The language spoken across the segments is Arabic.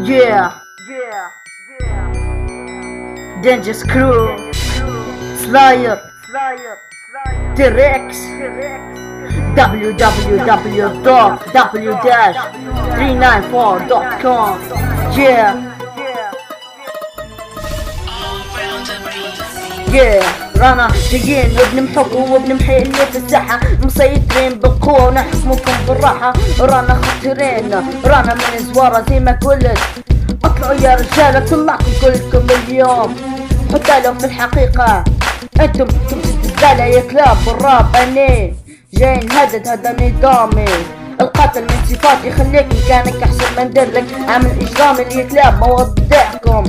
Yeah, Dangerous Crew, Slayer, T-Rex, www.w-394.com. Yeah, رانا جايين وبنمحكوا وبنمحي اللي في الساحة، مسيطرين بالقوة ونحكمكم بالراحة. رانا خطيرين، رانا من زوارة زي ما قلت. اطلعوا يا رجالة طلعكم كلكم اليوم، حتى لو في الحقيقة انتم الزبالة يا كلاب بالراب. اني جاي نهدد هذا نظامي، القتل من صفاتي يخليك مكانك احسن ما نديرلك عامل اجرامي اللي كلاب مودعكم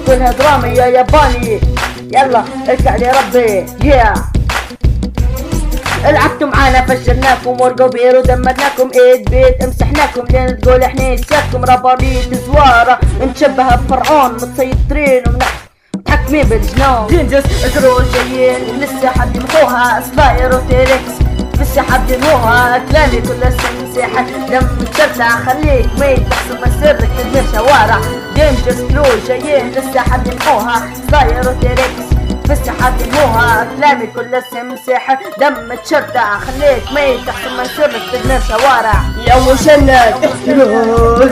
كلها درامي يا ياباني. يلا اركع لي ربي. لعبتوا معانا فجرناكم ورقوا بير ودمرناكم ايد بيت امسحناكم لين تقول احنا نسيتكم راباريت زوارة نتشبه بفرعون متسيطرين ومتحكمين بالجنون. دينجس اجروا جايين لسه حد يمحوها سلاير وتيركس لسه حد ينهوها كلامي كل مساحة لما تشرتع خليك ميت تحسب مسيرك تدمر شوارع. دينجس كلو جايين لسه حد يمحوها سلاير وتيركس لسه حد ينهوها كلامي كل مساحة لما تشرتع خليك ميت تحسب مسيرك تدمر شوارع. يا مشند احتلال،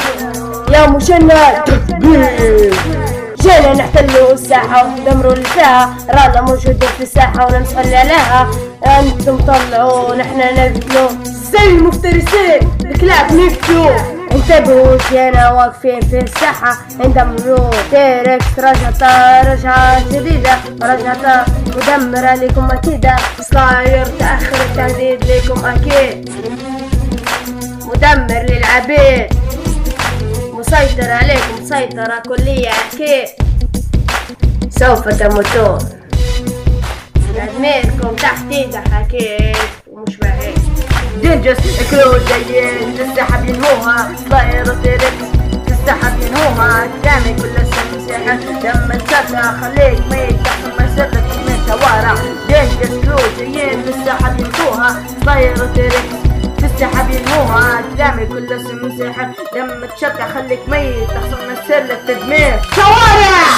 يا مشند تكبير، جينا نحتلوا الساحة وندمروا الساحة. رانا موجودين في الساحة ونمسحوا اللي عليها. انتم طلعوا نحن نقتلوا زي المفترسين الكلاب نقتلوا. انتبهوا جينا واقفين في الساحة ندمروا. تيركس رجعة جديدة، رجعة مدمرة لكم اكيدة. سلاير تأخر التهديد لكم اكيد، مدمر للعبيد، مسيطر عليكم سيطرة كلية أكيد. سوف تموتون، أدميركم تحت إيدك أكيد ومش بعيد. دينجس كلو جايين لسه حاب ينهوها سلاير وتيركس لسه حاب ينهوها كلامي كل مساحة لما تشرتع خليك ميت تحت مسيرتك من شوارع. دينجس كلو جايين لسه حاب ينهوها سلاير وتيركس لسه حاب ينهوها كلامي كل مساحة لما تشرتع خليك ميت تحت مسيرتك تدمير شوارع.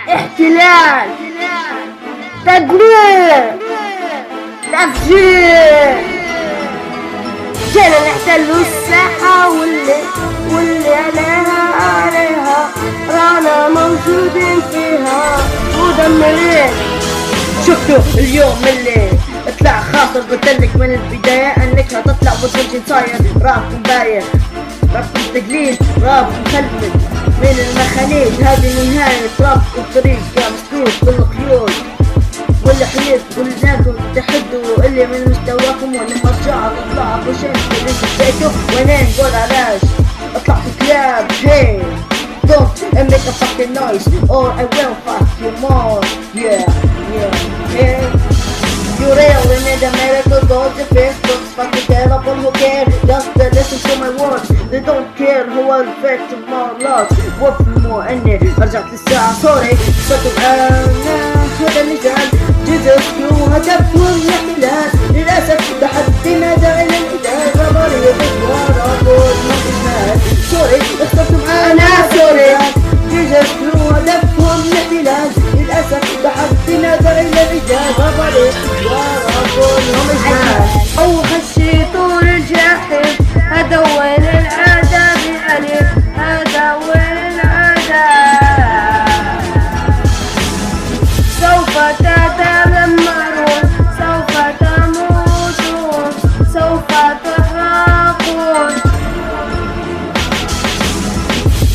احتلال، تدمير، تفجير، جينا نحتلوا الساحة واللي عليها رانا موجودين فيها مدمرين. شفتوا اليوم اللي اطلع خاطر قلتلك من البداية انك هتطلع وتمشي صاير رابكم باين، رابكم تقليد، رابكم خلفل من المخاليج. هذه نهاية رابكم طريق يا مسلوك بالقيود والحيط قلناكم تحدوا اللي من مستواكم واللي مرجعوا تطلعوا بوشين اللي سبيتوا وينين نقول علاش اطلعوا كلاب. Hey don't make a fucking noise or I will fuck you more. Yeah you really need a miracle, go to Facebook, fucking terrible, who cares? Just listen to my words, they don't care who will affect more lots. وافهموا اني رجعت للساعة سوري صوتوا انا هذا النزال. جزء كلو هدفهم الاحتلال للأسف تحدينا داعي للإدارة غبارية بجوار أقول ما تشمال. سوري اخترتم انا سوري. جزء كلو هدفهم الاحتلال للأسف تحدينا داعي للإدارة غبارية بجوار أقول ما تشمال. أو خشيتوا للجحيم هذا وين العذاب الأليم، هذا وين العذاب. سوف تتذمرون، سوف تموتون، سوف تحرقون.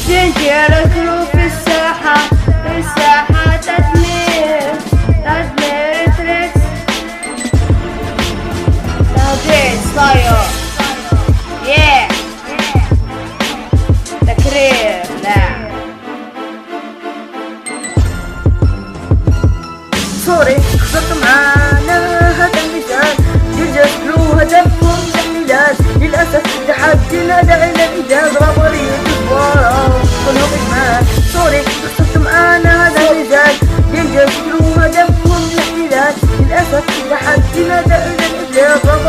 تنكر الكلو في الساحة، في الساحة تدمير، تدمير تريكس، تهديد سلاير. تكرير لا سوري خسرتوا معانا هذا المثال. جيجا كلو هدفهم الاحتلال للأسف تحدينا داعي للإنجاز رابرية جبارة كلهم إجمال. سوري خسرتوا معانا هذا المثال. جيجا كلو هدفهم تحدينا دائما الإجابة